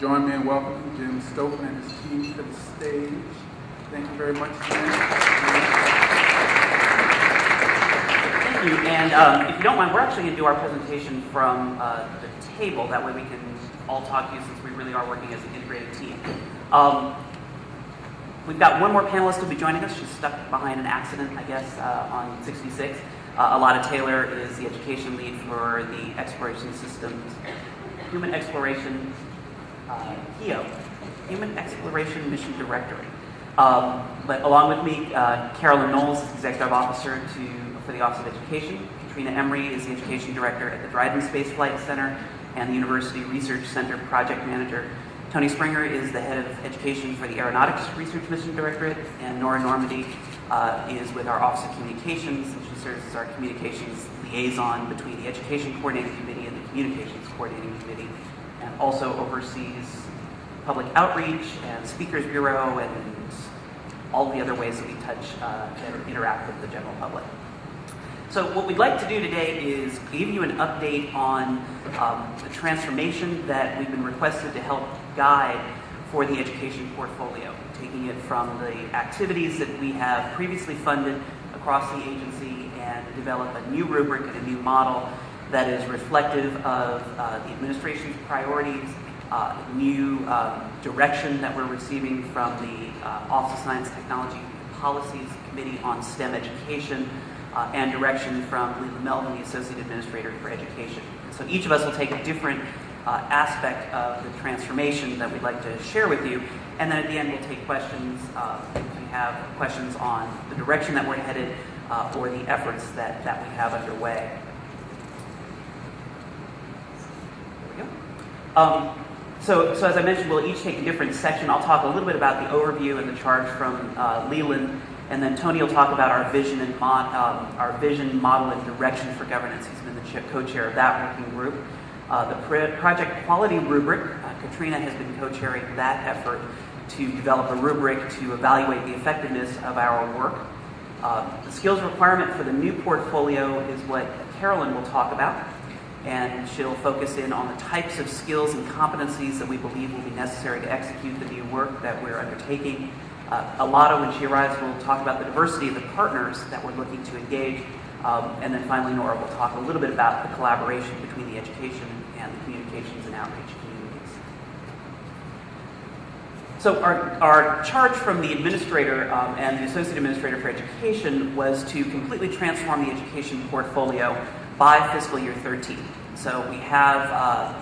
join me in welcoming Jim Stoffen and his team to the stage. Thank you very much, Jim. Thank you. And if you don't mind, we're actually going to do our presentation from the table. That way we can all talk to you, since we really are working as an integrated team. We've got one more panelist who'll be joining us. She's stuck behind an accident, I guess, on 66. Alana Taylor is the education lead for the Exploration Systems, Human Exploration, HEO, Human Exploration Mission Directorate. But along with me, Carolyn Knowles is Executive Officer for the Office of Education. Katrina Emery is the Education Director at the Dryden Space Flight Center and the University Research Center Project Manager. Tony Springer is the Head of Education for the Aeronautics Research Mission Directorate, and Nora Normandy is with our Office of Communications, and she serves as our communications liaison between the Education Coordinating Committee and the Communications Coordinating Committee, and also oversees public outreach and speakers bureau and all the other ways that we touch and interact with the general public. So what we'd like to do today is give you an update on the transformation that we've been requested to help guide for the education portfolio, taking it from the activities that we have previously funded across the agency and develop a new rubric and a new model that is reflective of the administration's priorities, new direction that we're receiving from the Office of Science, Technology, and Policies Committee on STEM Education, and direction from Leland Melvin, the Associate Administrator for Education. So each of us will take a different aspect of the transformation that we'd like to share with you, and then at the end we'll take questions if you have questions on the direction that we're headed or the efforts that we have underway. There we go. So as I mentioned, we'll each take a different section. I'll talk a little bit about the overview and the charge from Leland, and then Tony will talk about our vision and model and direction for governance. He's been the co-chair of that working group. The project quality rubric, Katrina has been co-chairing that effort to develop a rubric to evaluate the effectiveness of our work. The skills requirement for the new portfolio is what Carolyn will talk about, and she'll focus in on the types of skills and competencies that we believe will be necessary to execute the new work that we're undertaking. Alana, when she arrives, will talk about the diversity of the partners that we're looking to engage. And then finally, Nora will talk a little bit about the collaboration between the education and the communications and outreach communities. So our charge from the administrator and the Associate Administrator for Education was to completely transform the education portfolio by fiscal year 13. So we have,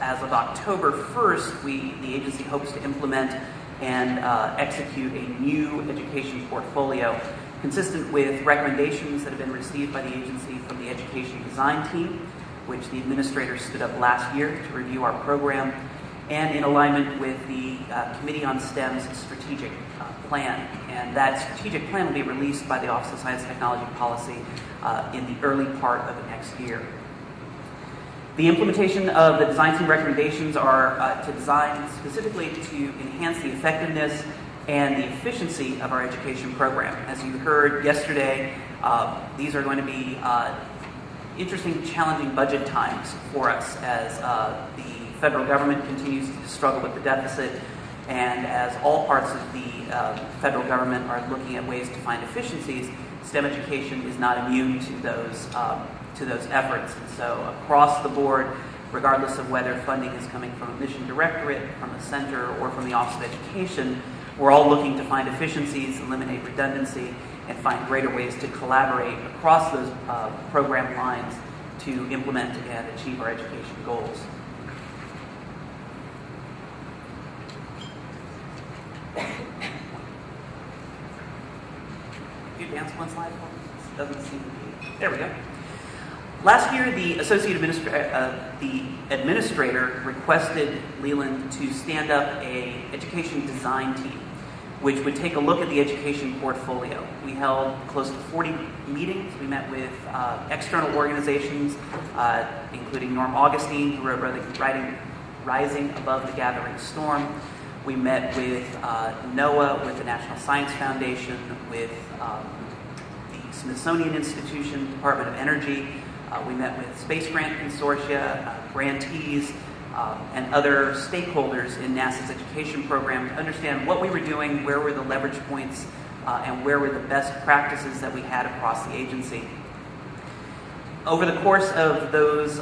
as of October 1st, the agency hopes to implement and execute a new education portfolio consistent with recommendations that have been received by the agency from the education design team, which the administrator stood up last year to review our program, and in alignment with the Committee on STEM's strategic plan. And that strategic plan will be released by the Office of Science, Technology, and Policy in the early part of the next year. The implementation of the design team recommendations are to design specifically to enhance the effectiveness and the efficiency of our education program. As you heard yesterday, these are going to be interesting, challenging budget times for us as the federal government continues to struggle with the deficit, and as all parts of the federal government are looking at ways to find efficiencies. STEM education is not immune to those efforts. And so across the board, regardless of whether funding is coming from a mission directorate, from the center, or from the Office of Education, we're all looking to find efficiencies, eliminate redundancy, and find greater ways to collaborate across those program lines to implement and achieve our education goals. Could you advance one slide for me? This doesn't seem to be. There we go. Last year, the administrator requested Leland to stand up an education design team, which would take a look at the education portfolio. We held close to 40 meetings. We met with external organizations, including Norm Augustine, who wrote Rising Above the Gathering Storm. We met with NOAA, with the National Science Foundation, with the Smithsonian Institution, Department of Energy. We met with Space Grant Consortia, grantees, and other stakeholders in NASA's education program to understand what we were doing, where were the leverage points, and where were the best practices that we had across the agency. Over the course of those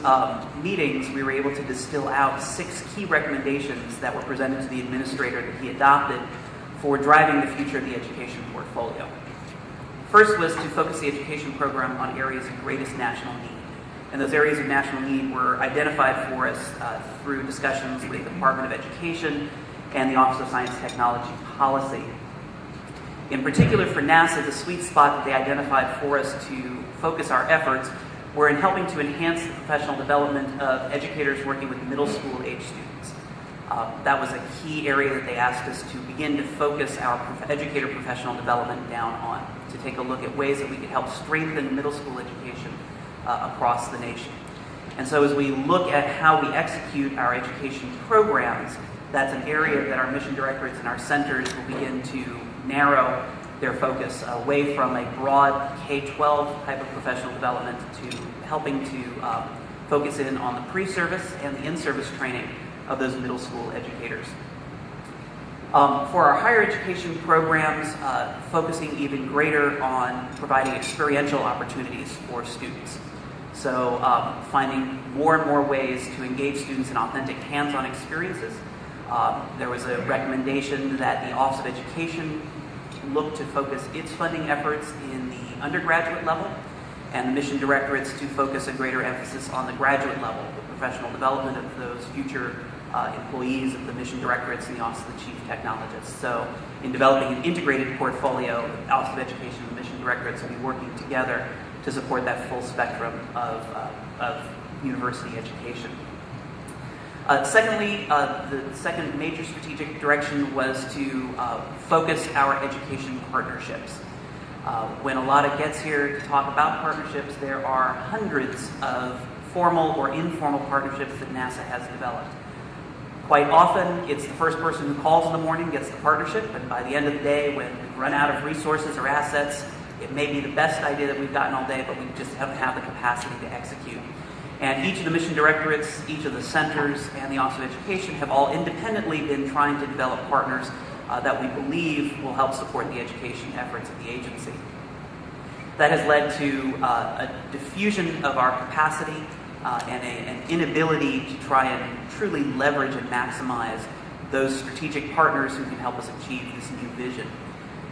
meetings, we were able to distill out 6 key recommendations that were presented to the administrator that he adopted for driving the future of the education portfolio. First was to focus the education program on areas of greatest national need. And those areas of national need were identified for us through discussions with the Department of Education and the Office of Science and Technology Policy. In particular for NASA, the sweet spot that they identified for us to focus our efforts were in helping to enhance the professional development of educators working with middle school age students. That was a key area that they asked us to begin to focus our educator professional development down on, to take a look at ways that we could help strengthen middle school education across the nation. And so as we look at how we execute our education programs, that's an area that our mission directorates and our centers will begin to narrow their focus away from a broad K-12 type of professional development to helping to focus in on the pre-service and the in-service training of those middle school educators. For our higher education programs, focusing even greater on providing experiential opportunities for students. So finding more and more ways to engage students in authentic hands-on experiences. There was a recommendation that the Office of Education look to focus its funding efforts in the undergraduate level, and the mission directorates to focus a greater emphasis on the graduate level, the professional development of those future employees of the mission directorates and the Office of the Chief Technologist. So in developing an integrated portfolio, the Office of Education and the mission directorates will be working together to support that full spectrum of university education. Secondly, the second major strategic direction was to focus our education partnerships. When Alada gets here to talk about partnerships, there are hundreds of formal or informal partnerships that NASA has developed. Quite often, it's the first person who calls in the morning gets the partnership, and by the end of the day, when we run out of resources or assets, it may be the best idea that we've gotten all day, but we just don't have the capacity to execute. And each of the mission directorates, each of the centers, and the Office of Education have all independently been trying to develop partners that we believe will help support the education efforts of the agency. That has led to a diffusion of our capacity and an inability to try and truly leverage and maximize those strategic partners who can help us achieve this new vision.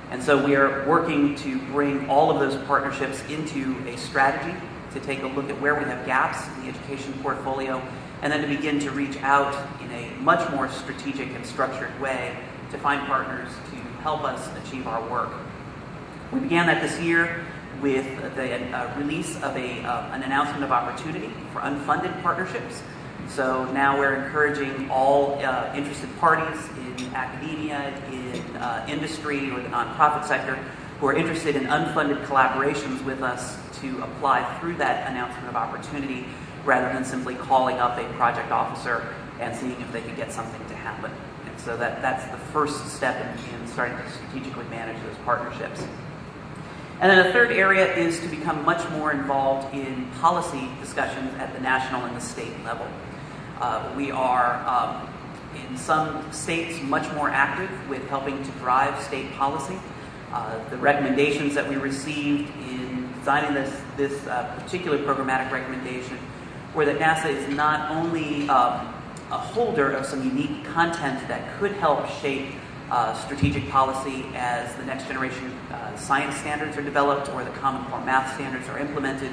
And so we are working to bring all of those partnerships into a strategy to take a look at where we have gaps in the education portfolio, and then to begin to reach out in a much more strategic and structured way to find partners to help us achieve our work. We began that this year with the release of an announcement of opportunity for unfunded partnerships. So now we're encouraging all interested parties in academia, in industry, or the nonprofit sector who are interested in unfunded collaborations with us to apply through that announcement of opportunity rather than simply calling up a project officer and seeing if they could get something to happen. And so that's the first step in starting to strategically manage those partnerships. And then the third area is to become much more involved in policy discussions at the national and the state level. We are, in some states, much more active with helping to drive state policy. The recommendations that we received in designing this particular programmatic recommendation were that NASA is not only a holder of some unique content that could help shape strategigic policy as the next generation science standards are developed or the Common Core math standards are implemented,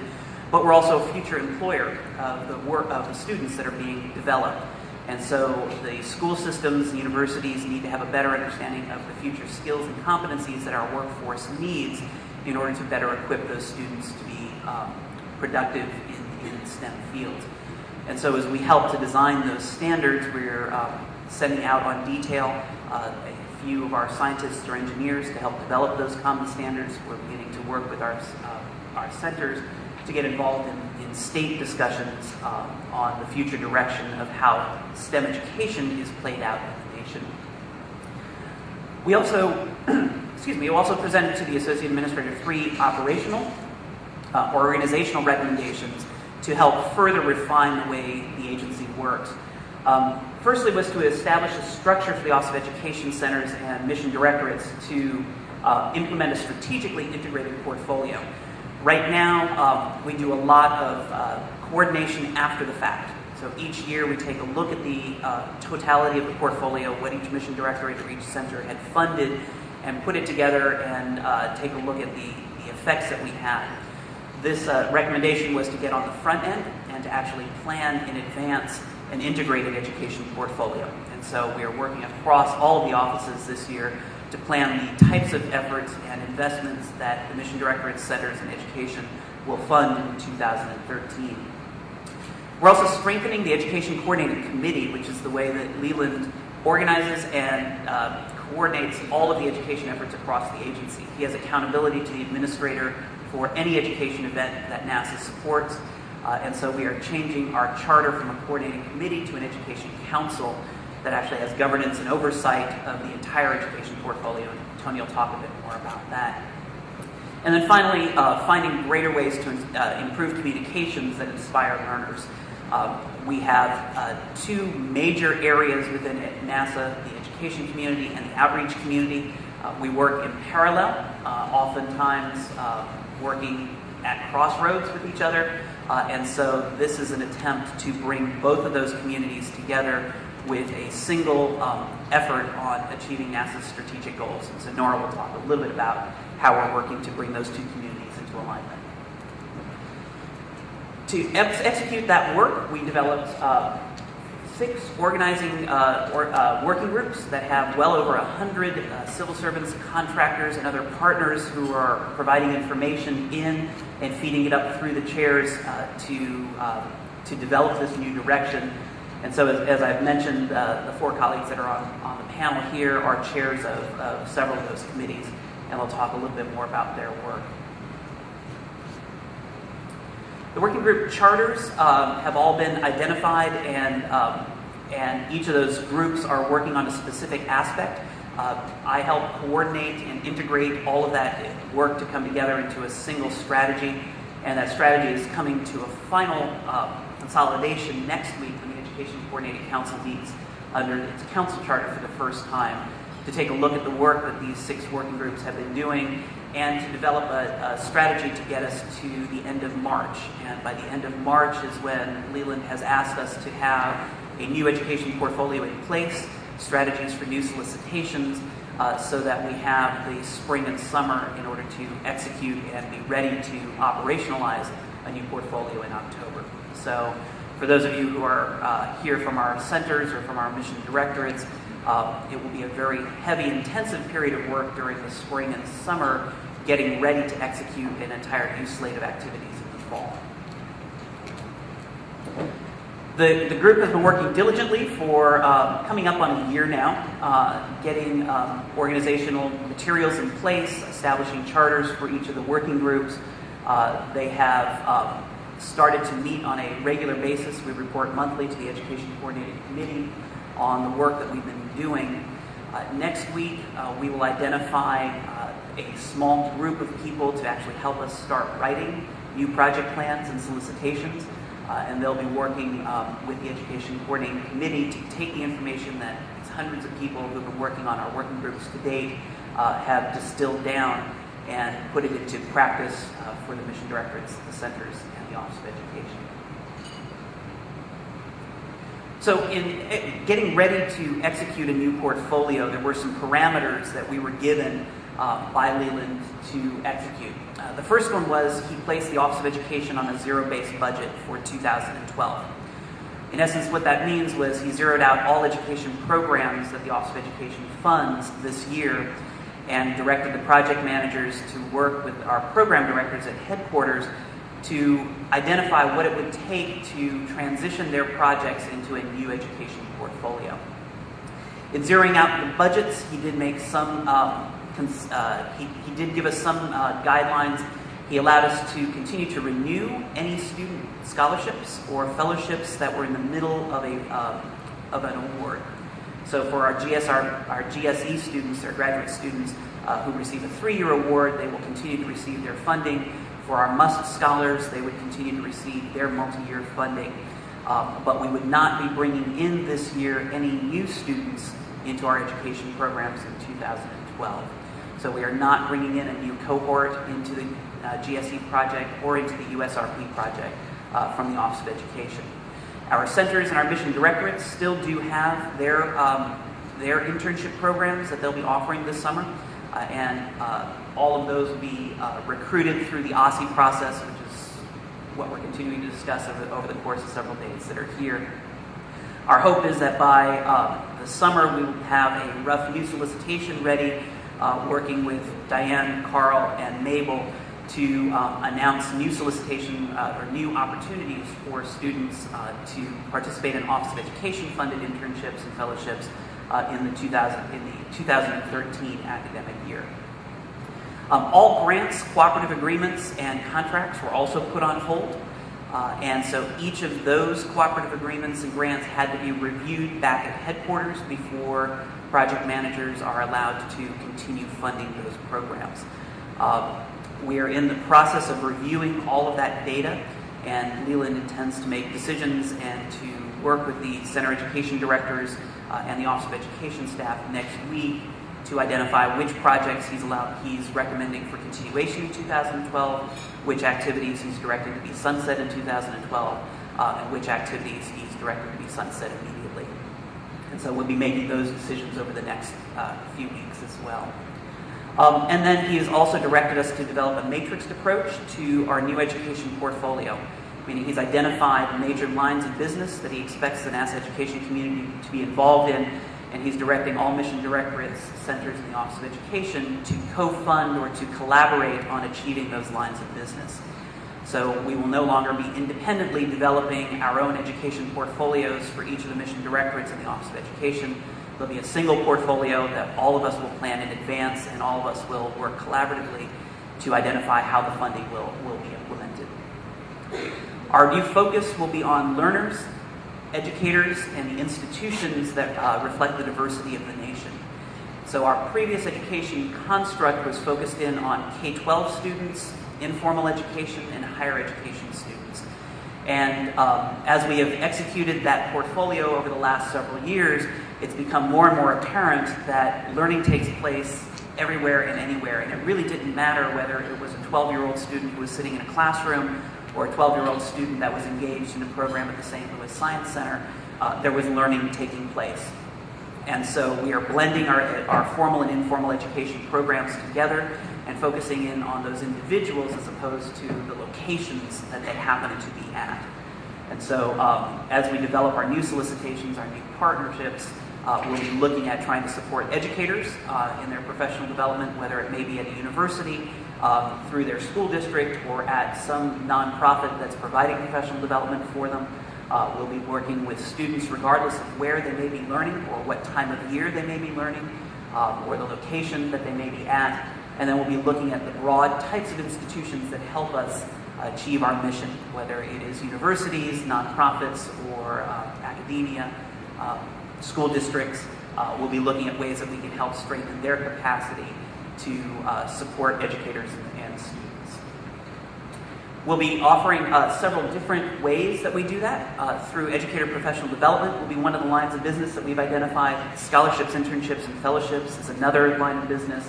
but we're also a future employer of the work of the students that are being developed. And so the school systems and universities need to have a better understanding of the future skills and competencies that our workforce needs in order to better equip those students to be productive in STEM fields. And so as we help to design those standards, we're sending out on detail a few of our scientists or engineers to help develop those common standards. We're beginning to work with our centers to get involved in state discussions on the future direction of how STEM education is played out in the nation. We also, we also presented to the Associate Administrator 3 operational or organizational recommendations to help further refine the way the agency works. Firstly was to establish a structure for the Office of Education Centers and Mission Directorates to implement a strategically integrated portfolio. Right now, we do a lot of coordination after the fact. So each year we take a look at the totality of the portfolio, what each mission directorate or each center had funded, and put it together and take a look at the effects that we had. This recommendation was to get on the front end and to actually plan in advance an integrated education portfolio. And so we are working across all of the offices this year to plan the types of efforts and investments that the mission directorates, centers, and education will fund in 2013. We're also strengthening the Education Coordinating Committee, which is the way that Leland organizes and coordinates all of the education efforts across the agency. He has accountability to the administrator for any education event that NASA supports. And so we are changing our charter from a coordinating committee to an education council that actually has governance and oversight of the entire education portfolio. And Tony will talk a bit more about that. And then finally, finding greater ways to improve communications that inspire learners. We have two major areas within NASA, the education community and the outreach community. We work in parallel, oftentimes working at crossroads with each other. And so this is an attempt to bring both of those communities together with a single effort on achieving NASA's strategic goals. And so Nora will talk a little bit about how we're working to bring those two communities into alignment. To execute that work, we developed 6 organizing working groups that have well over 100 civil servants, contractors, and other partners who are providing information in and feeding it up through the chairs to develop this new direction. And so, as I've mentioned, the 4 colleagues that are on the panel here are chairs of several of those committees, and they'll talk a little bit more about their work. The working group charters have all been identified, and each of those groups are working on a specific aspect. I help coordinate and integrate all of that work to come together into a single strategy, and that strategy is coming to a final consolidation next week when the Education Coordinating Council meets under its council charter for the first time to take a look at the work that these 6 working groups have been doing and to develop a strategy to get us to the end of March. And by the end of March is when Leland has asked us to have a new education portfolio in place, strategies for new solicitations, so that we have the spring and summer in order to execute and be ready to operationalize a new portfolio in October. So for those of you who are here from our centers or from our mission directorates, it will be a very heavy, intensive period of work during the spring and summer, getting ready to execute an entire new slate of activities in the fall. The group has been working diligently for coming up on a year now, getting organizational materials in place, establishing charters for each of the working groups. They have started to meet on a regular basis. We report monthly to the Education Coordinating Committee on the work that we've been doing. Next week, we will identify a small group of people to actually help us start writing new project plans and solicitations. And they'll be working with the Education Coordinating Committee to take the information that these hundreds of people who've been working on our working groups to date have distilled down and put it into practice for the mission directorates, the centers, and the Office of Education. So in getting ready to execute a new portfolio, there were some parameters that we were given by Leland to execute. The first one was he placed the Office of Education on a zero-based budget for 2012. In essence, what that means was he zeroed out all education programs that the Office of Education funds this year and directed the project managers to work with our program directors at headquarters to identify what it would take to transition their projects into a new education portfolio. In zeroing out the budgets, he did make some he did give us some guidelines. He allowed us to continue to renew any student scholarships or fellowships that were in the middle of an award. So for our GSE students, our graduate students who receive a 3-year award, they will continue to receive their funding. For our MUST scholars, they would continue to receive their multi-year funding. but we would not be bringing in this year any new students into our education programs in 2012. So we are not bringing in a new cohort into the GSE project or into the USRP project from the Office of Education. Our centers and our mission directorates still do have their internship programs that they'll be offering this summer, and all of those will be recruited through the OSSE process, which is what we're continuing to discuss over the course of several days that are here. Our hope is that by the summer we will have a rough new solicitation ready, working with Diane, Carl, and Mabel to announce new solicitation or new opportunities for students to participate in Office of Education funded internships and fellowships in the 2013 academic year. All grants, cooperative agreements, and contracts were also put on hold. And so each of those cooperative agreements and grants had to be reviewed back at headquarters before project managers are allowed to continue funding those programs. We are in the process of reviewing all of that data, and Leland intends to make decisions and to work with the center education directors and the Office of Education staff next week to identify which projects he's recommending for continuation in 2012, which activities he's directing to be sunset in 2012, and which activities he's directing to be sunset immediately. And so we'll be making those decisions over the next few weeks as well. And then he has also directed us to develop a matrixed approach to our new education portfolio, meaning he's identified major lines of business that he expects the NASA education community to be involved in, and he's directing all mission directorates, centers in the Office of Education to co-fund or to collaborate on achieving those lines of business. So we will no longer be independently developing our own education portfolios for each of the mission directorates in the Office of Education. There'll be a single portfolio that all of us will plan in advance, and all of us will work collaboratively to identify how the funding will be implemented. Our new focus will be on learners, educators, and the institutions that reflect the diversity of the nation. So our previous education construct was focused in on K-12 students, informal education, and higher education students. And as we have executed that portfolio over the last several years, it's become more and more apparent that learning takes place everywhere and anywhere. And it really didn't matter whether it was a 12-year-old student who was sitting in a classroom or a 12-year-old student that was engaged in a program at the St. Louis Science Center. There was learning taking place. And so we are blending our formal and informal education programs together and focusing in on those individuals as opposed to the locations that they happen to be at. And so as we develop our new solicitations, our new partnerships, we'll be looking at trying to support educators in their professional development, whether it may be at a university, through their school district, or at some nonprofit that's providing professional development for them. We'll be working with students regardless of where they may be learning or what time of year they may be learning, or the location that they may be at. And then we'll be looking at the broad types of institutions that help us achieve our mission, whether it is universities, nonprofits, or academia, school districts. We'll be looking at ways that we can help strengthen their capacity to support educators and students. We'll be offering several different ways that we do that. Through educator professional development will be one of the lines of business that we've identified. Scholarships, internships, and fellowships is another line of business.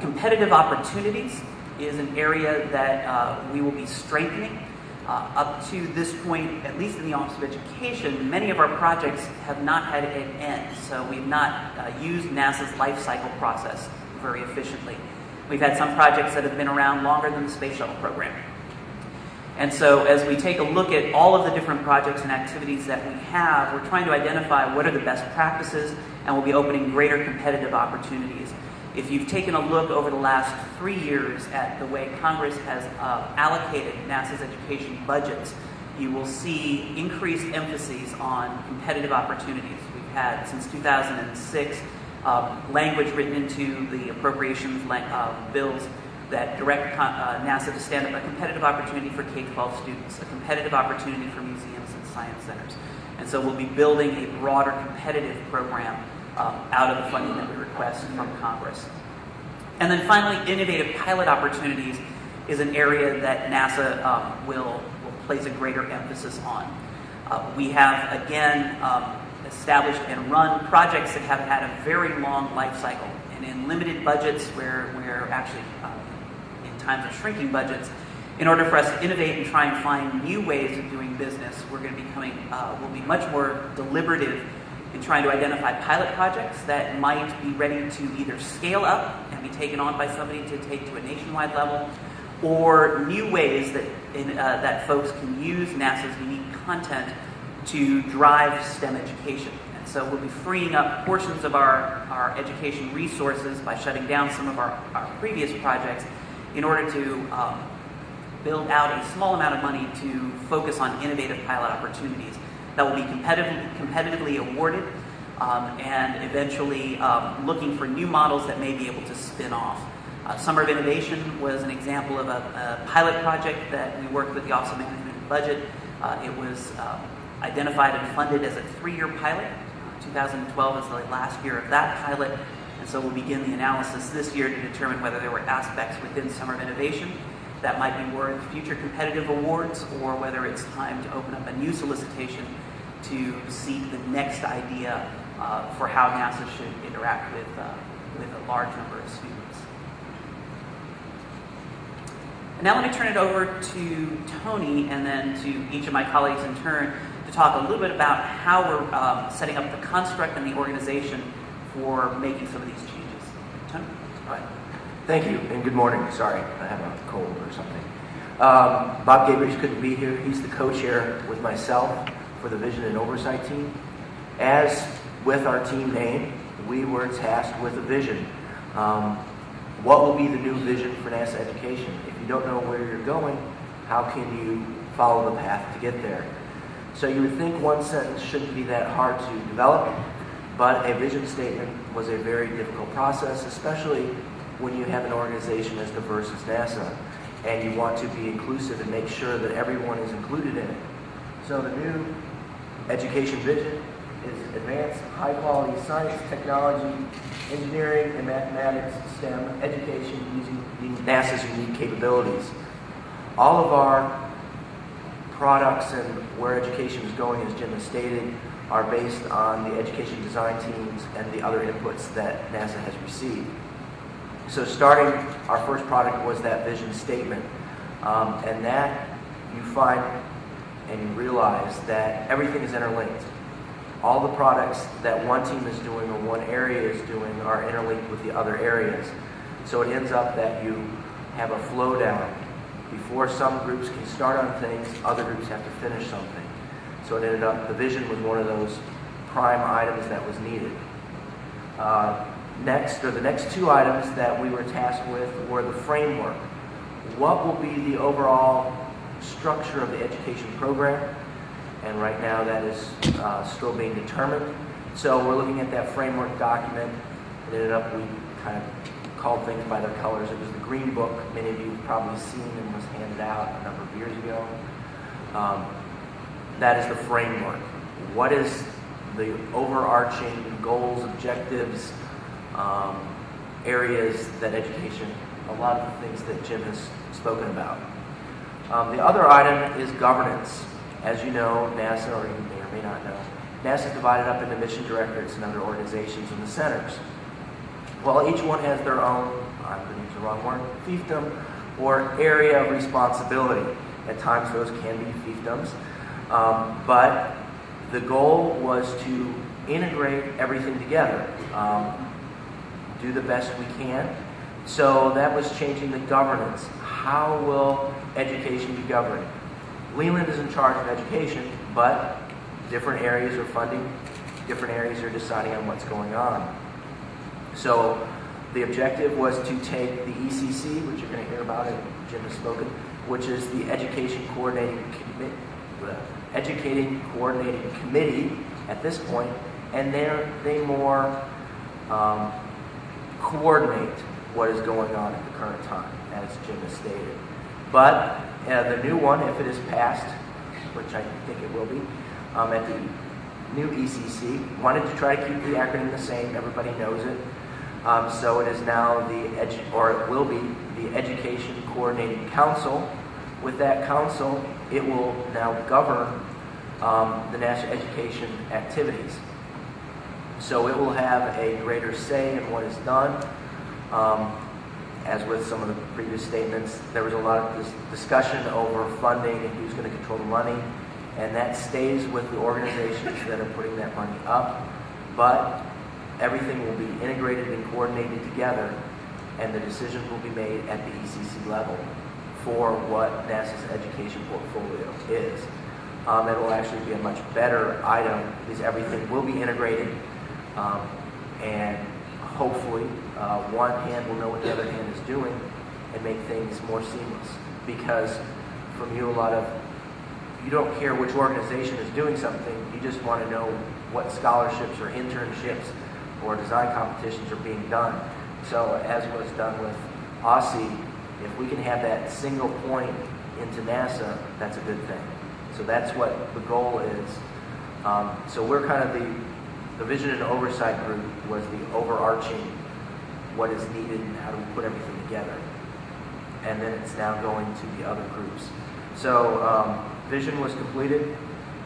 Competitive opportunities is an area that we will be strengthening. Up to this point, at least in the Office of Education, many of our projects have not had an end, so we've not used NASA's life cycle process very efficiently. We've had some projects that have been around longer than the Space Shuttle program. And so as we take a look at all of the different projects and activities that we have, we're trying to identify what are the best practices, and we'll be opening greater competitive opportunities. If you've taken a look over the last 3 years at the way Congress has allocated NASA's education budgets, you will see increased emphasis on competitive opportunities. We've had, since 2006, language written into the appropriations bills that direct NASA to stand up a competitive opportunity for K-12 students, a competitive opportunity for museums and science centers. And so we'll be building a broader competitive program out of the funding that we request from Congress. And then finally, innovative pilot opportunities is an area that NASA will place a greater emphasis on. We have, again, established and run projects that have had a very long life cycle. And in limited budgets, where we're actually in times of shrinking budgets, in order for us to innovate and try and find new ways of doing business, we're going to be we'll be much more deliberative in trying to identify pilot projects that might be ready to either scale up and be taken on by somebody to take to a nationwide level, or new ways that that folks can use NASA's unique content to drive STEM education. And so we'll be freeing up portions of our education resources by shutting down some of our previous projects in order to build out a small amount of money to focus on innovative pilot opportunities that will be competitively awarded, and eventually looking for new models that may be able to spin off. Summer of Innovation was an example of a pilot project that we worked with the Office of Management and Budget. It was identified and funded as a 3-year pilot. 2012 is the last year of that pilot, and so we'll begin the analysis this year to determine whether there were aspects within Summer of Innovation that might be worth future competitive awards, or whether it's time to open up a new solicitation to seek the next idea for how NASA should interact with a large number of students. And now let me turn it over to Tony and then to each of my colleagues in turn to talk a little bit about how we're setting up the construct and the organization for making some of these changes. Tony? All right. Thank you, and good morning. Sorry, I have a cold or something. Bob Gabriel couldn't be here. He's the co-chair with myself for the Vision and Oversight team. As with our team name, we were tasked with a vision. What will be the new vision for NASA education? If you don't know where you're going, how can you follow the path to get there? So you would think one sentence shouldn't be that hard to develop, but a vision statement was a very difficult process, especially when you have an organization as diverse as NASA, and you want to be inclusive and make sure that everyone is included in it. So the new education vision is advanced, high-quality science, technology, engineering, and mathematics, STEM education using NASA's unique capabilities. All of our products and where education is going, as Jim has stated, are based on the education design teams and the other inputs that NASA has received. So starting, our first product was that vision statement, and that you find and you realize that everything is interlinked. All the products that one team is doing or one area is doing are interlinked with the other areas. So it ends up that you have a flow down. Before some groups can start on things, other groups have to finish something. So it ended up, the vision was one of those prime items that was needed. The next two items that we were tasked with were the framework. What will be the overall structure of the education program? And right now that is still being determined. So we're looking at that framework document. It ended up, we kind of called things by their colors. It was the Green Book. Many of you have probably seen and was handed out a number of years ago. That is the framework. What is the overarching goals, objectives, areas that education, a lot of the things that Jim has spoken about. The other item is governance. As you know, NASA, or you may or may not know, NASA is divided up into mission directorates and other organizations in the centers. Well, each one has their own, I'm going to use the wrong word, fiefdom, or area of responsibility. At times those can be fiefdoms. But the goal was to integrate everything together, do the best we can. So that was changing the governance. How will education be governed? Leland is in charge of education, but different areas are funding, different areas are deciding on what's going on. So the objective was to take the ECC, which you're going to hear about and Jim has spoken, which is the Educating Coordinating Committee at this point, and they more coordinate what is going on at the current time, as Jim has stated. But the new one, if it is passed, which I think it will be, at the new ECC, wanted to try to keep the acronym the same. Everybody knows it. So it is now it will be the Education Coordinating Council. With that council, it will now govern the NASA education activities. So it will have a greater say in what is done. As with some of the previous statements, there was a lot of discussion over funding and who's going to control the money, and that stays with the organizations that are putting that money up. But everything will be integrated and coordinated together, and the decisions will be made at the ECC level for what NASA's education portfolio is. It will actually be a much better item because everything will be integrated, and hopefully one hand will know what the other hand is doing and make things more seamless. Because from you, you don't care which organization is doing something, you just want to know what scholarships or internships or design competitions are being done. So as was done with OSSI, if we can have that single point into NASA, that's a good thing. So that's what the goal is. So we're kind of the Vision and Oversight Group was the overarching what is needed and how do we put everything together. And then it's now going to the other groups. So vision was completed.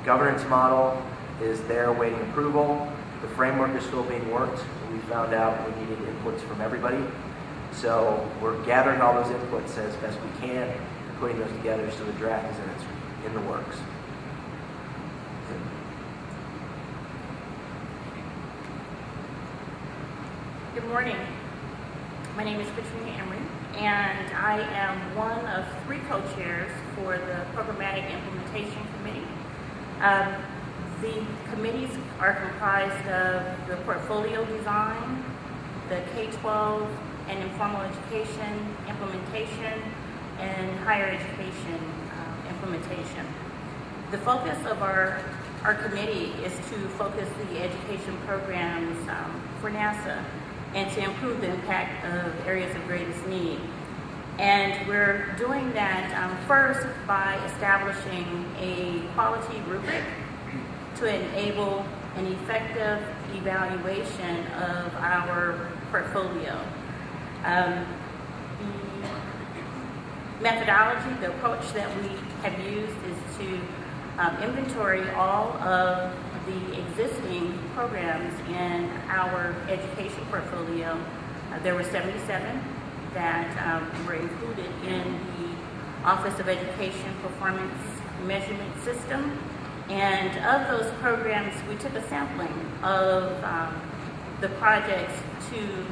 Governance model is there awaiting approval. The framework is still being worked. We found out we needed inputs from everybody. So we're gathering all those inputs as best we can and putting those together so the draft is in the works. Good morning. My name is Katrina Emery, and I am one of 3 co-chairs for the Programmatic Implementation Committee. The committees are comprised of the portfolio design, the K-12 and informal education implementation, and higher education implementation. The focus of our committee is to focus the education programs for NASA and to improve the impact of areas of greatest need. And we're doing that first by establishing a quality rubric to enable an effective evaluation of our portfolio. The methodology, the approach that we have used is to inventory all of the existing programs in our education portfolio. There were 77 that were included in the Office of Education Performance Measurement System. And of those programs, we took a sampling of the projects to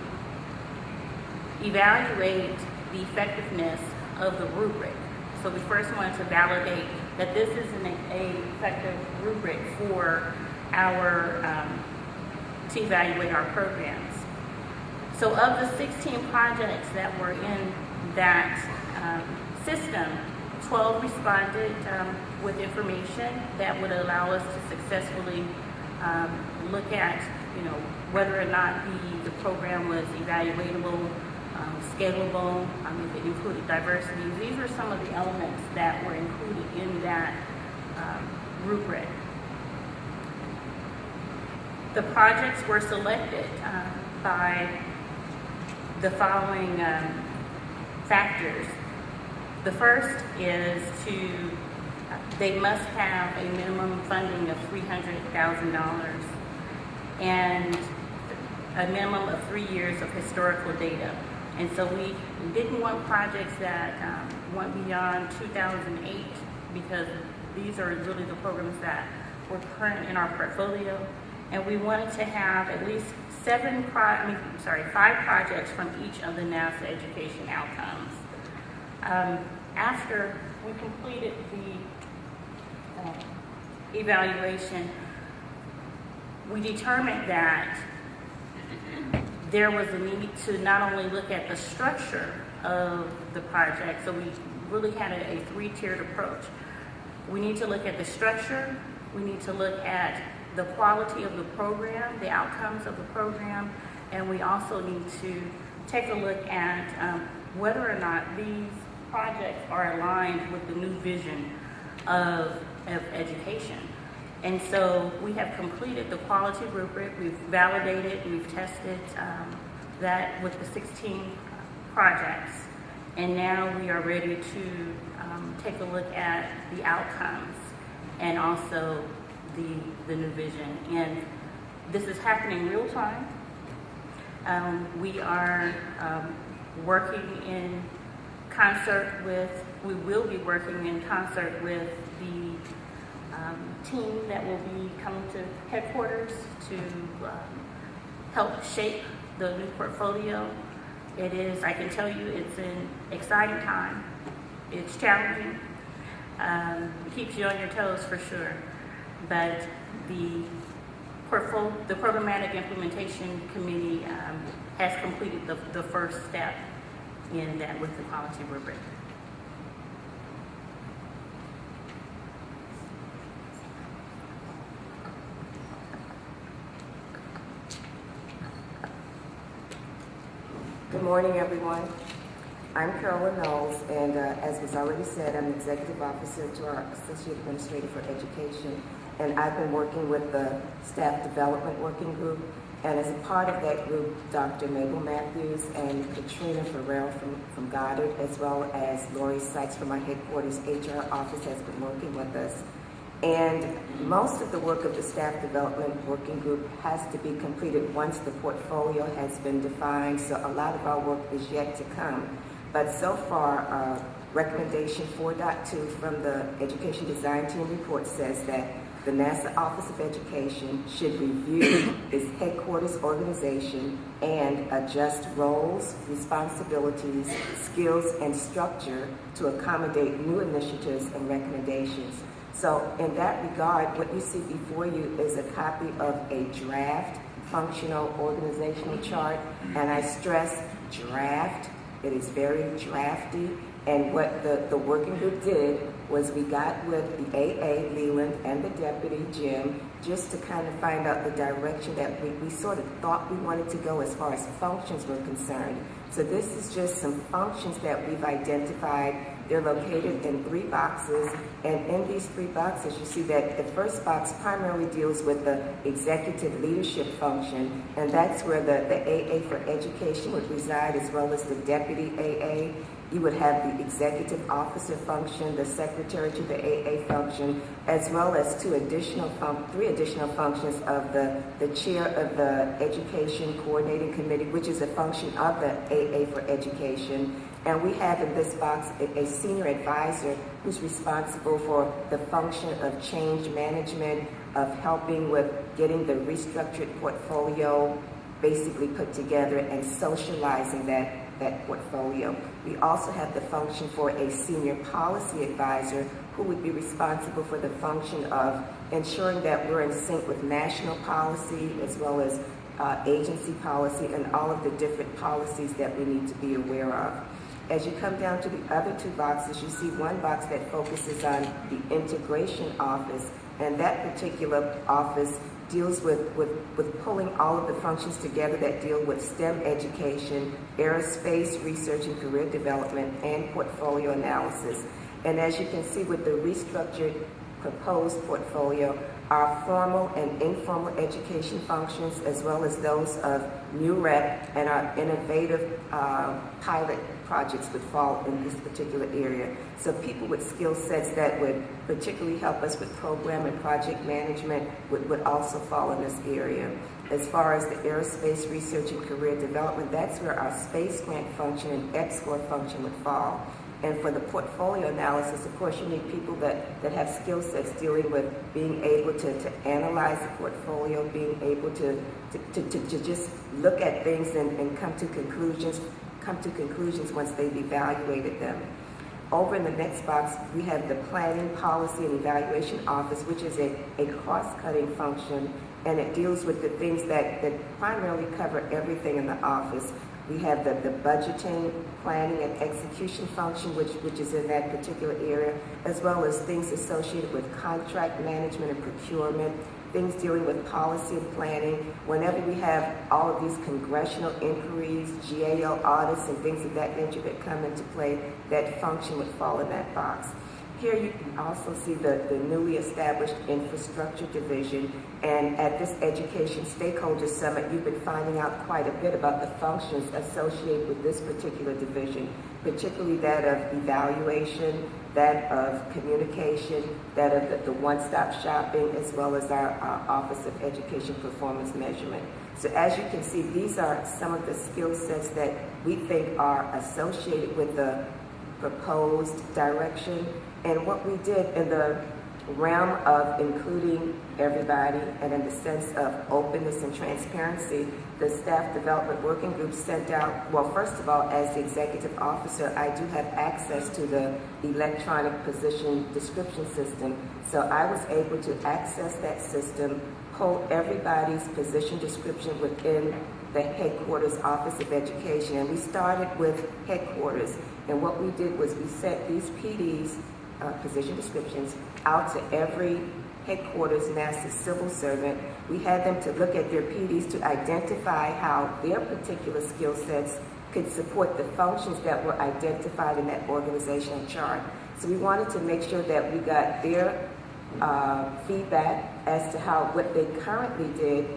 evaluate the effectiveness of the rubric. So we first wanted to validate that this is an effective rubric for to evaluate our programs. So of the 16 projects that were in that system, 12 responded with information that would allow us to successfully look at, whether or not the program was evaluatable, scalable, if it included diversity. These are some of the elements that were included in that rubric. The projects were selected by the following factors. The first is they must have a minimum funding of $300,000 and a minimum of 3 years of historical data. And so we didn't want projects that went beyond 2008 because these are really the programs that were current in our portfolio. And we wanted to have at least 5 projects from each of the NASA education outcomes. After we completed the evaluation, we determined that there was a need to not only look at the structure of the project, so we really had a 3-tiered approach. We need to look at the structure, we need to look at the quality of the program, the outcomes of the program, and we also need to take a look at whether or not these projects are aligned with the new vision of education. And so we have completed the quality rubric, we've validated, we've tested that with the 16 projects, and now we are ready to take a look at the outcomes. and also the new vision. And this is happening real time. We are working in concert with, we will be working in concert with the team that will be coming to headquarters to help shape the new portfolio. It is, I can tell you, it's an exciting time. It's challenging. It keeps you on your toes for sure. But the Programmatic Implementation Committee has completed the first step in that with the policy rubric. Good morning, everyone. I'm Carolyn Knowles, and as was already said, I'm Executive Officer to our Associate Administrator for Education, and I've been working with the Staff Development Working Group, and as a part of that group, Dr. Mabel Matthews and Katrina Farrell from Goddard, as well as Lori Sykes from our headquarters HR office has been working with us. And most of the work of the Staff Development Working Group has to be completed once the portfolio has been defined, so a lot of our work is yet to come. But so far, recommendation 4.2 from the Education Design Team report says that the NASA Office of Education should review its headquarters organization and adjust roles, responsibilities, skills, and structure to accommodate new initiatives and recommendations. So in that regard, what you see before you is a copy of a draft functional organizational chart, and I stress draft. It is very drafty, and what the working group did was we got with the AA, Leland, and the deputy, Jim, just to kind of find out the direction that we sort of thought we wanted to go as far as functions were concerned. So this is just some functions that we've identified. They're located in 3 boxes, and in these 3 boxes, you see that the first box primarily deals with the executive leadership function, and that's where the AA for education would reside, as well as the deputy AA. You would have the executive officer function, the secretary to the AA function, as well as 3 additional functions of the chair of the education coordinating committee, which is a function of the AA for education. And we have in this box a senior advisor who's responsible for the function of change management, of helping with getting the restructured portfolio basically put together and socializing that portfolio. We also have the function for a senior policy advisor who would be responsible for the function of ensuring that we're in sync with national policy as well as agency policy and all of the different policies that we need to be aware of. As you come down to the other 2 boxes, you see one box that focuses on the integration office, and that particular office deals with pulling all of the functions together that deal with STEM education, aerospace research and career development, and portfolio analysis. And as you can see with the restructured proposed portfolio, our formal and informal education functions, as well as those of New Rep and our innovative pilot projects would fall in this particular area. So people with skill sets that would particularly help us with program and project management would also fall in this area. As far as the aerospace research and career development, that's where our space grant function and EPSCoR function would fall. And for the portfolio analysis, of course, you need people that have skill sets dealing with being able to analyze the portfolio, being able to just look at things and come to conclusions once they've evaluated them. Over in the next box, we have the Planning, Policy, and Evaluation Office, which is a cross-cutting function, and it deals with the things that primarily cover everything in the office. We have the budgeting, planning, and execution function, which is in that particular area, as well as things associated with contract management and procurement, things dealing with policy and planning. Whenever we have all of these congressional inquiries, GAO audits, and things of that nature that come into play, that function would fall in that box. Here you can also see the newly established Infrastructure Division, and at this Education Stakeholders Summit, you've been finding out quite a bit about the functions associated with this particular division, particularly that of evaluation, that of communication, that of the one-stop shopping, as well as our Office of Education Performance Measurement. So as you can see, these are some of the skill sets that we think are associated with the proposed direction. And what we did in the realm of including everybody and in the sense of openness and transparency, the Staff Development Working Group sent out, well, first of all, as the executive officer, I do have access to the electronic position description system. So I was able to access that system, pull everybody's position description within the headquarters Office of Education. And we started with headquarters. And what we did was we sent these PDs, position descriptions, out to every headquarters NASA civil servant. We had them to look at their PDs to identify how their particular skill sets could support the functions that were identified in that organizational chart. So we wanted to make sure that we got their feedback as to how what they currently did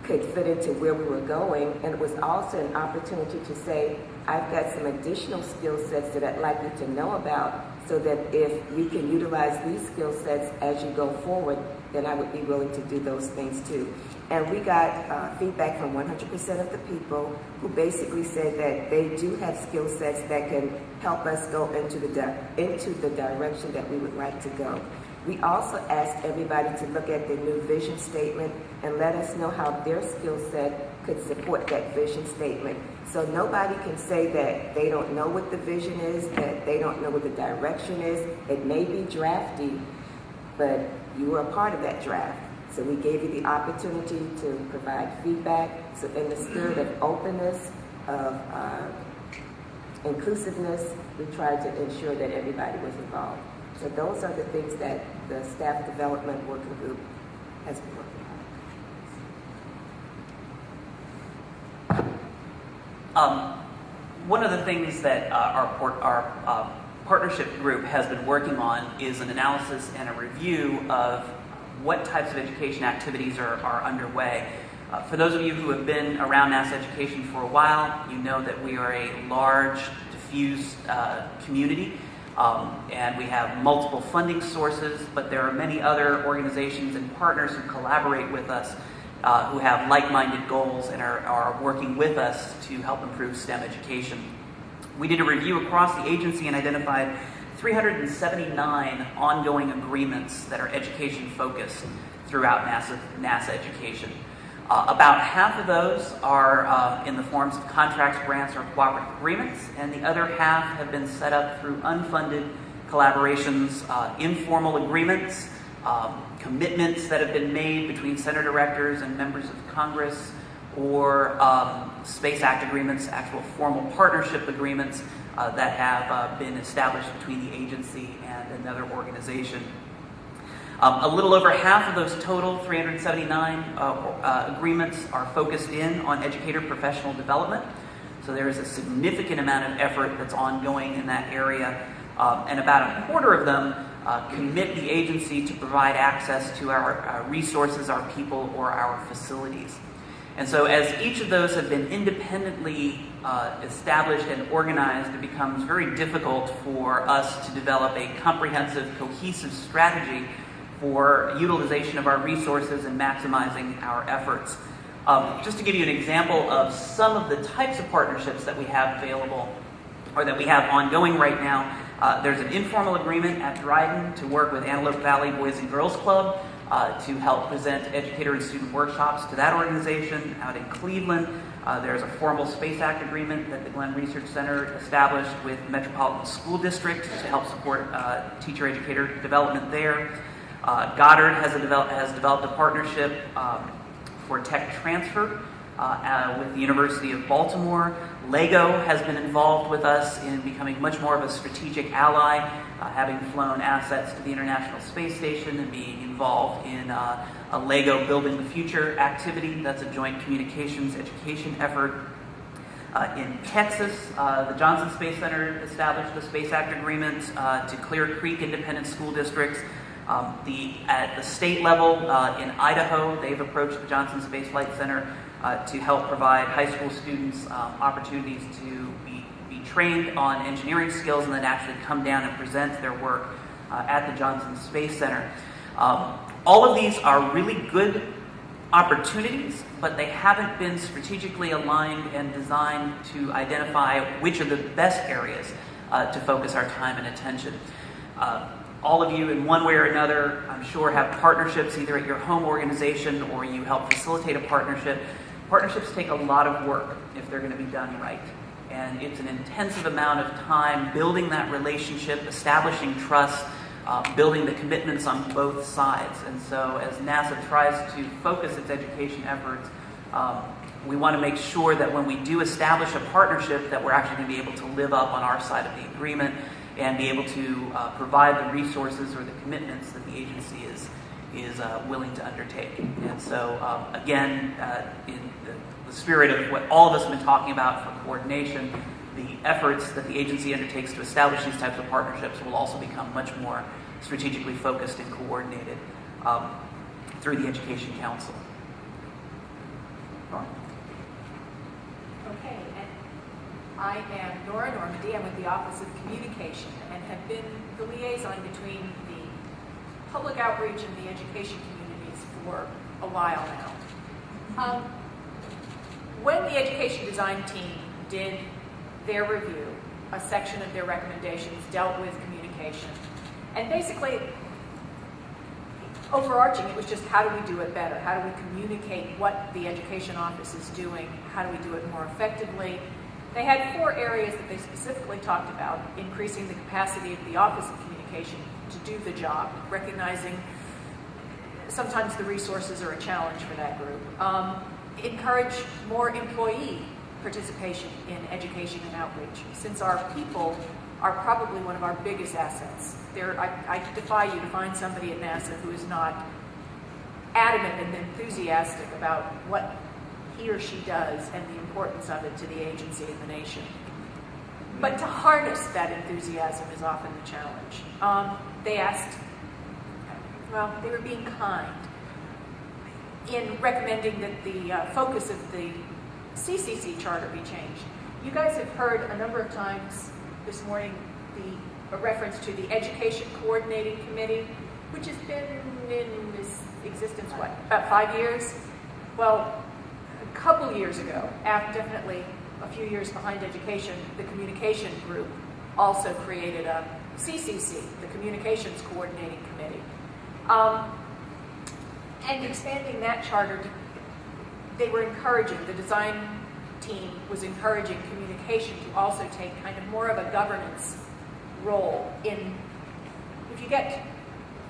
could fit into where we were going, and it was also an opportunity to say, I've got some additional skill sets that I'd like you to know about, so that if you can utilize these skill sets as you go forward, then I would be willing to do those things too. And we got feedback from 100% of the people who basically said that they do have skill sets that can help us go into the direction that we would like to go. We also asked everybody to look at the new vision statement and let us know how their skill set could support that vision statement. So nobody can say that they don't know what the vision is, that they don't know what the direction is. It may be drafty, but you were a part of that draft. So we gave you the opportunity to provide feedback. So in the spirit of openness, of inclusiveness, we tried to ensure that everybody was involved. So those are the things that the Staff Development Working Group has been working on. One of the things that our partnership group has been working on is an analysis and a review of what types of education activities are underway. For those of you who have been around NASA education for a while, you know that we are a large, diffuse community. And we have multiple funding sources, but there are many other organizations and partners who collaborate with us who have like-minded goals and are working with us to help improve STEM education. We did a review across the agency and identified 379 ongoing agreements that are education-focused throughout NASA education. About half of those are in the forms of contracts, grants, or cooperative agreements, and the other half have been set up through unfunded collaborations, informal agreements, commitments that have been made between center directors and members of Congress, or Space Act agreements, actual formal partnership agreements that have been established between the agency and another organization. A little over half of those total 379 agreements are focused in on educator professional development. So there is a significant amount of effort that's ongoing in that area. And about a quarter of them commit the agency to provide access to our resources, our people, or our facilities. And so as each of those have been independently established and organized, it becomes very difficult for us to develop a comprehensive, cohesive strategy for utilization of our resources and maximizing our efforts. Just to give you an example of some of the types of partnerships that we have available or that we have ongoing right now, there's an informal agreement at Dryden to work with Antelope Valley Boys and Girls Club to help present educator and student workshops to that organization. Out in Cleveland, there's a formal Space Act agreement that the Glenn Research Center established with Metropolitan School District to help support teacher-educator development there. Goddard has developed a partnership for tech transfer with the University of Baltimore. LEGO has been involved with us in becoming much more of a strategic ally, having flown assets to the International Space Station and being involved in a LEGO Building the Future activity. That's a joint communications education effort. In Texas, the Johnson Space Center established a Space Act agreement to Clear Creek Independent School Districts. At the state level, in Idaho, they've approached the Johnson Space Flight Center to help provide high school students opportunities to be trained on engineering skills and then actually come down and present their work at the Johnson Space Center. All of these are really good opportunities, but they haven't been strategically aligned and designed to identify which are the best areas to focus our time and attention. All of you, in one way or another, I'm sure, have partnerships either at your home organization or you help facilitate a partnership. Partnerships take a lot of work if they're going to be done right. And it's an intensive amount of time building that relationship, establishing trust, building the commitments on both sides. And so as NASA tries to focus its education efforts, we want to make sure that when we do establish a partnership that we're actually going to be able to live up on our side of the agreement and be able to provide the resources or the commitments that the agency is willing to undertake. And so again, in the spirit of what all of us have been talking about for coordination, the efforts that the agency undertakes to establish these types of partnerships will also become much more strategically focused and coordinated through the Education Council. Nora? Okay, and I am Nora Normandy. I'm with the Office of Communication and have been the liaison between the public outreach and the education communities for a while now. When the education design team did their review, a section of their recommendations dealt with communication. And basically, overarching, it was just how do we do it better? How do we communicate what the education office is doing? How do we do it more effectively? They had 4 areas that they specifically talked about: increasing the capacity of the Office of Communication to do the job, recognizing sometimes the resources are a challenge for that group. Encourage more employee participation in education and outreach, since our people are probably one of our biggest assets. I defy you to find somebody at NASA who is not adamant and enthusiastic about what he or she does and the importance of it to the agency and the nation. But to harness that enthusiasm is often the challenge. They asked, well, they were being kind in recommending that the focus of the CCC charter be changed. You guys have heard a number of times this morning a reference to the Education Coordinating Committee, which has been in this existence, about 5 years? Well, a couple years ago, definitely a few years behind education, the Communication Group also created a CCC, the Communications Coordinating Committee. And expanding that charter, they were encouraging, the design team was encouraging communication to also take kind of more of a governance role in, if you get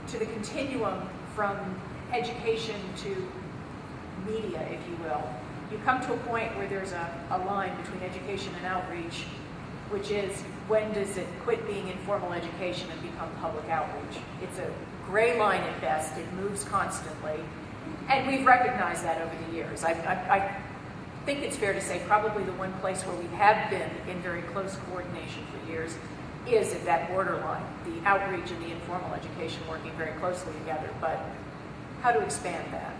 to the continuum from education to media, if you will, you come to a point where there's a line between education and outreach, which is, when does it quit being informal education and become public outreach? It's a gray line at best. It moves constantly. And we've recognized that over the years. I think it's fair to say probably the one place where we have been in very close coordination for years is at that borderline, the outreach and the informal education working very closely together. But how to expand that?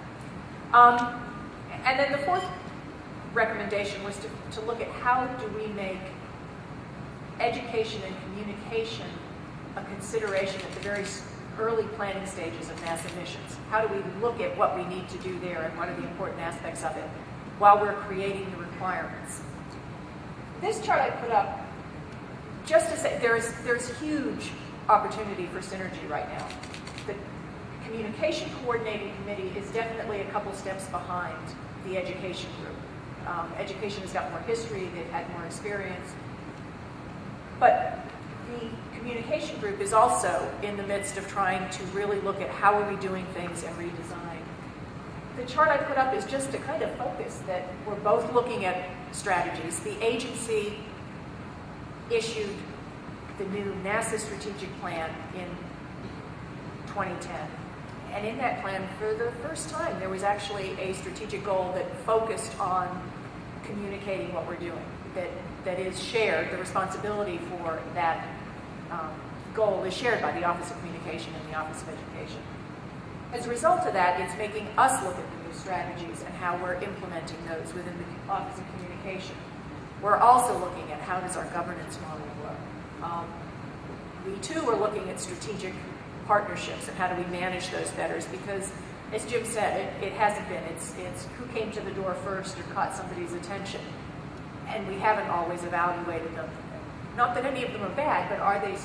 And then the 4th recommendation was to look at how do we make education and communication a consideration at the very early planning stages of NASA missions. How do we look at what we need to do there and what are the important aspects of it while we're creating the requirements? This chart I put up just to say there's huge opportunity for synergy right now. The Communication Coordinating Committee is definitely a couple steps behind the education group. Education has got more history, they've had more experience. But the communication group is also in the midst of trying to really look at how are we doing things and redesign. The chart I put up is just to kind of focus that we're both looking at strategies. The agency issued the new NASA strategic plan in 2010. And in that plan, for the first time, there was actually a strategic goal that focused on communicating what we're doing, that is shared. The responsibility for that goal is shared by the Office of Communication and the Office of Education. As a result of that, it's making us look at the new strategies and how we're implementing those within the Office of Communication. We're also looking at how does our governance model work. We too are looking at strategic partnerships and how do we manage those better, because as Jim said, it hasn't been. It's who came to the door first or caught somebody's attention. And we haven't always evaluated them. Not that any of them are bad, but are they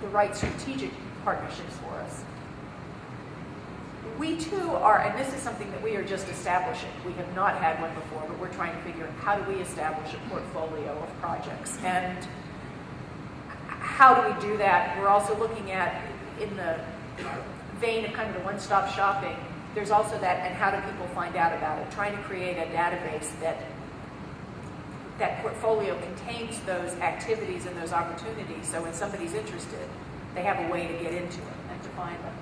the right strategic partnerships for us? We too are, and this is something that we are just establishing. We have not had one before, but we're trying to figure out how do we establish a portfolio of projects. And how do we do that? We're also looking at, in the vein of kind of the one-stop shopping, there's also that, and how do people find out about it? Trying to create a database that portfolio contains those activities and those opportunities, so when somebody's interested, they have a way to get into it and to find them.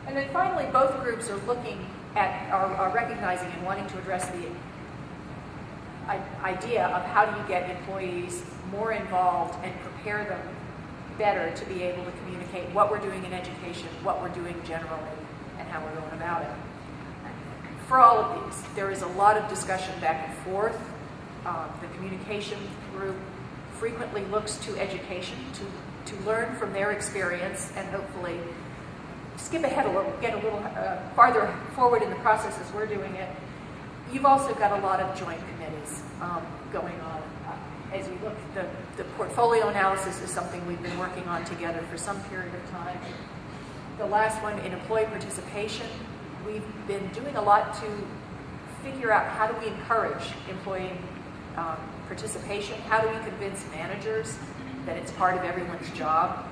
And then finally, both groups are looking at, are recognizing and wanting to address the idea of how do you get employees more involved and prepare them better to be able to communicate what we're doing in education, what we're doing generally, and how we're going about it. For all of these, there is a lot of discussion back and forth. The communication group frequently looks to education to learn from their experience and hopefully skip ahead a little, get a little farther forward in the process as we're doing it. You've also got a lot of joint committees going on. As we look, the portfolio analysis is something we've been working on together for some period of time. The last one, in employee participation, we've been doing a lot to figure out how do we encourage employee participation, how do we convince managers that it's part of everyone's job.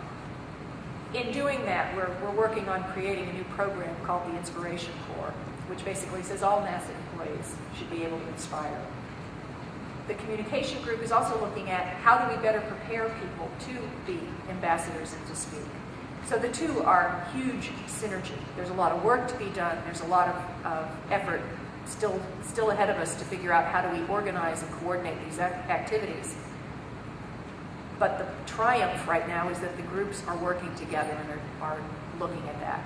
In doing that, we're working on creating a new program called the Inspiration Corps, which basically says all NASA employees should be able to inspire. The communication group is also looking at how do we better prepare people to be ambassadors and to speak. So the two are huge synergy. There's a lot of work to be done. There's a lot of effort still ahead of us to figure out how do we organize and coordinate these activities. But the triumph right now is that the groups are working together and are looking at that.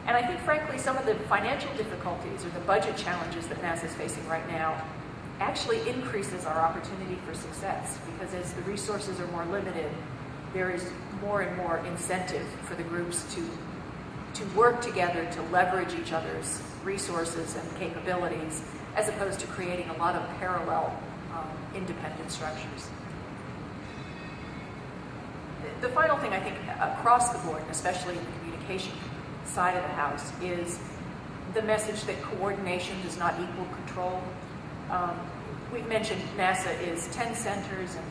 And I think, frankly, some of the financial difficulties or the budget challenges that NASA is facing right now actually increases our opportunity for success, because as the resources are more limited, there is more and more incentive for the groups to work together to leverage each other's resources and capabilities, as opposed to creating a lot of parallel independent structures. The final thing I think across the board, and especially in the communication side of the house, is the message that coordination does not equal control. We've mentioned NASA is 10 centers and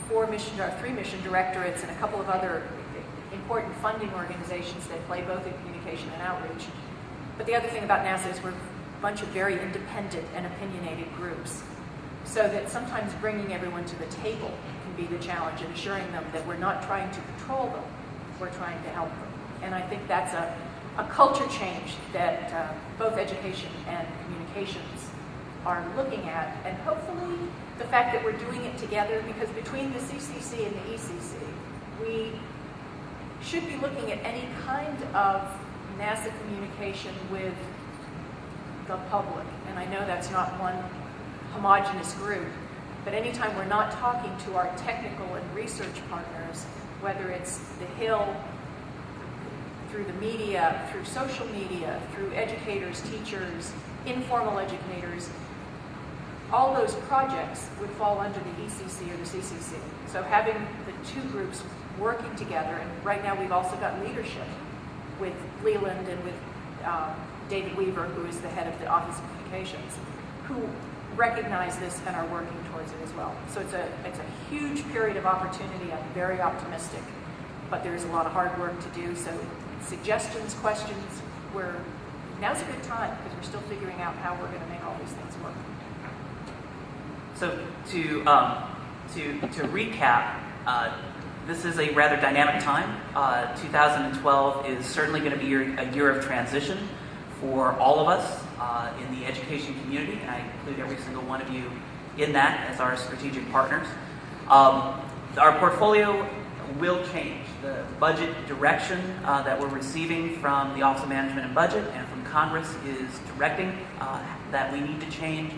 3 mission directorates and a couple of other important funding organizations that play both in communication and outreach. But the other thing about NASA is we're a bunch of very independent and opinionated groups, so that sometimes bringing everyone to the table can be the challenge, and assuring them that we're not trying to control them, we're trying to help them. And I think that's a culture change that both education and communications are looking at, and hopefully the fact that we're doing it together, because between the CCC and the ECC, we should be looking at any kind of NASA communication with the public. And I know that's not one homogenous group, but anytime we're not talking to our technical and research partners, whether it's the Hill, through the media, through social media, through educators, teachers, informal educators, all those projects would fall under the ECC or the CCC. So having the two groups working together, and right now we've also got leadership with Leland and with David Weaver, who is the head of the Office of Communications, who recognize this and are working towards it as well. So it's a huge period of opportunity. I'm very optimistic, but there is a lot of hard work to do. So suggestions, questions, now's a good time, because we're still figuring out how we're going to make all these things work. So to recap, this is a rather dynamic time. 2012 is certainly going to be a year of transition for all of us in the education community, and I include every single one of you in that as our strategic partners. Our portfolio will change. The budget direction that we're receiving from the Office of Management and Budget and from Congress is directing that we need to change.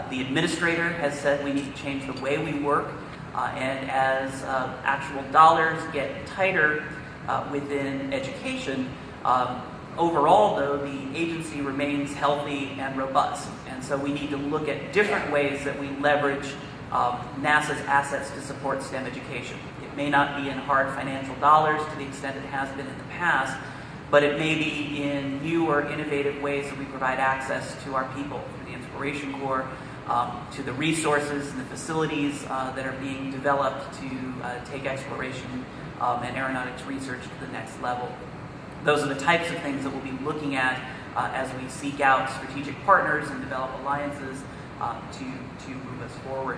The administrator has said we need to change the way we work, and as actual dollars get tighter within education, overall, though, the agency remains healthy and robust. And so we need to look at different ways that we leverage NASA's assets to support STEM education. It may not be in hard financial dollars to the extent it has been in the past, but it may be in new or innovative ways that we provide access to our people through the Inspiration Corps, to the resources and the facilities that are being developed to take exploration and aeronautics research to the next level. Those are the types of things that we'll be looking at as we seek out strategic partners and develop alliances to move us forward.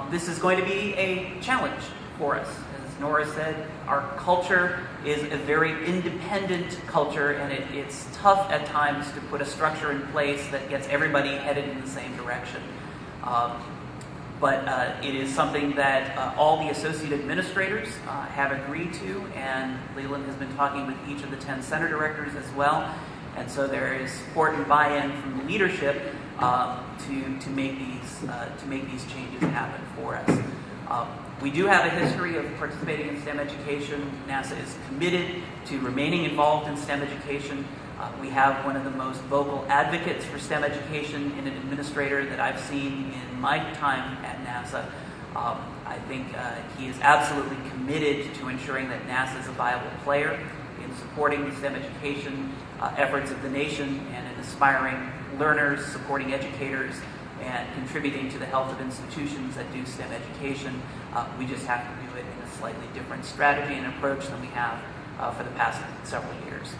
This is going to be a challenge for us. As Nora said, our culture is a very independent culture, and it's tough at times to put a structure in place that gets everybody headed in the same direction. But it is something that all the associate administrators have agreed to, and Leland has been talking with each of the 10 center directors as well. And so there is support and buy-in from the leadership to make these changes happen for us. We do have a history of participating in STEM education. NASA is committed to remaining involved in STEM education. We have one of the most vocal advocates for STEM education in an administrator that I've seen in my time at NASA. I think he is absolutely committed to ensuring that NASA is a viable player in supporting the STEM education efforts of the nation and in aspiring learners, supporting educators, and contributing to the health of institutions that do STEM education. We just have to do it in a slightly different strategy and approach than we have for the past several years.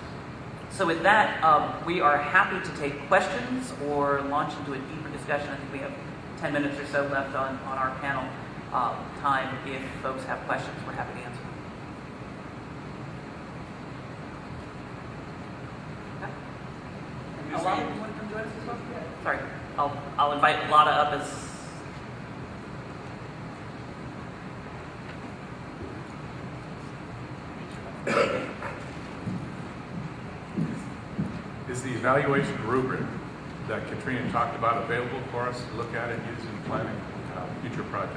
So with that, we are happy to take questions or launch into a deeper discussion. I think we have 10 minutes or so left on our panel time. If folks have questions, we're happy to answer them. Okay. Alana, you want to come join us as well? Sorry, I'll invite Lada up as. Is the evaluation rubric that Katrina talked about available for us to look at and use in planning future projects?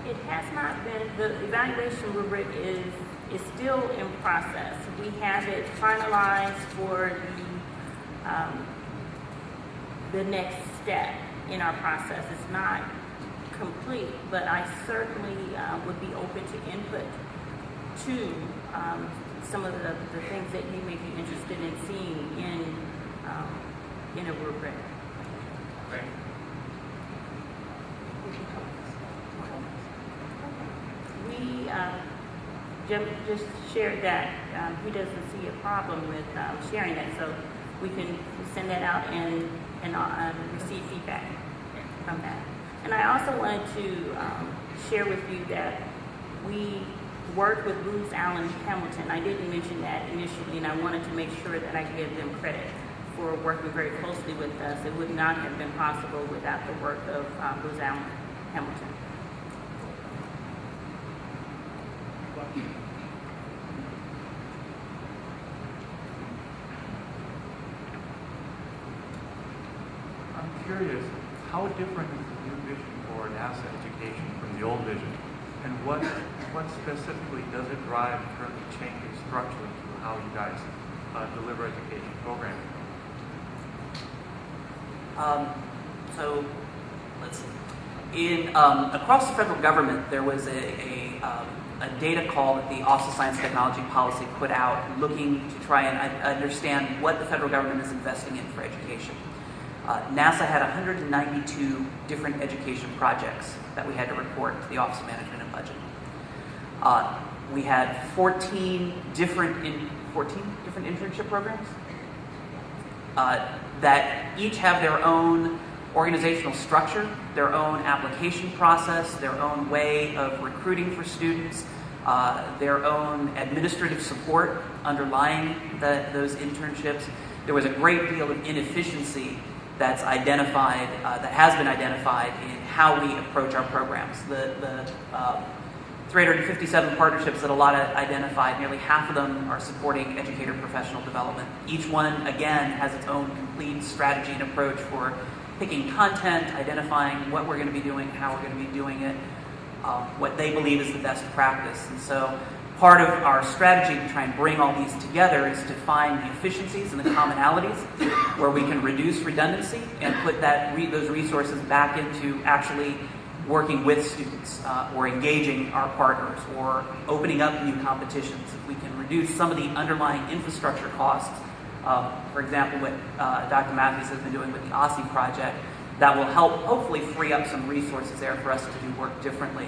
It has not been, the evaluation rubric is still in process. We have it finalized for the next step in our process. It's not complete, but I certainly would be open to input to some of the things that you may be interested in seeing in a rubric. Thank you. We Jim just shared that he doesn't see a problem with sharing that, so we can send that out and receive feedback from that. And I also wanted to share with you that we worked with Booz Allen Hamilton. I didn't mention that initially, and I wanted to make sure that I give them credit for working very closely with us. It would not have been possible without the work of Booz Allen Hamilton. I'm curious, how different is the new vision for NASA education from the old vision? And what specifically does it drive in terms of changing structurally to how you guys deliver education programming? So let's see. Across the federal government, there was a data call that the Office of Science and Technology Policy put out, looking to try and understand what the federal government is investing in for education. NASA had 192 different education projects that we had to report to the Office of Management and Budget. We had 14 different internship programs that each have their own organizational structure, their own application process, their own way of recruiting for students, their own administrative support underlying those internships. There was a great deal of inefficiency that's identified, that has been identified in how we approach our programs. The 357 partnerships that Alada identified, nearly half of them are supporting educator professional development. Each one, again, has its own complete strategy and approach for picking content, identifying what we're going to be doing, how we're going to be doing it, what they believe is the best practice. And so part of our strategy to try and bring all these together is to find the efficiencies and the commonalities where we can reduce redundancy and put those resources back into actually working with students or engaging our partners or opening up new competitions. If we can reduce some of the underlying infrastructure costs, for example, what Dr. Matthews has been doing with the OSSI project, that will help hopefully free up some resources there for us to do work differently.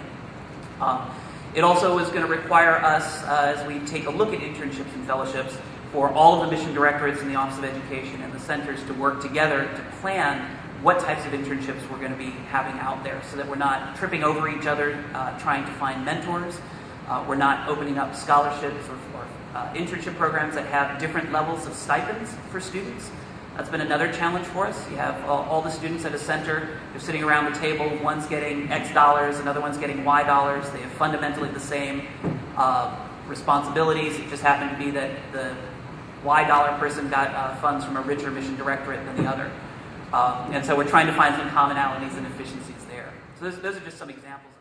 It also is going to require us, as we take a look at internships and fellowships, for all of the mission directorates in the Office of Education and the centers to work together to plan what types of internships we're going to be having out there so that we're not tripping over each other trying to find mentors. We're not opening up scholarships or internship programs that have different levels of stipends for students. That's been another challenge for us. You have all the students at a center, they're sitting around the table, one's getting X dollars, another one's getting Y dollars. They have fundamentally the same responsibilities. It just happened to be that the Y dollar person got funds from a richer mission directorate than the other. And so we're trying to find some commonalities and efficiencies there. So those are just some examples.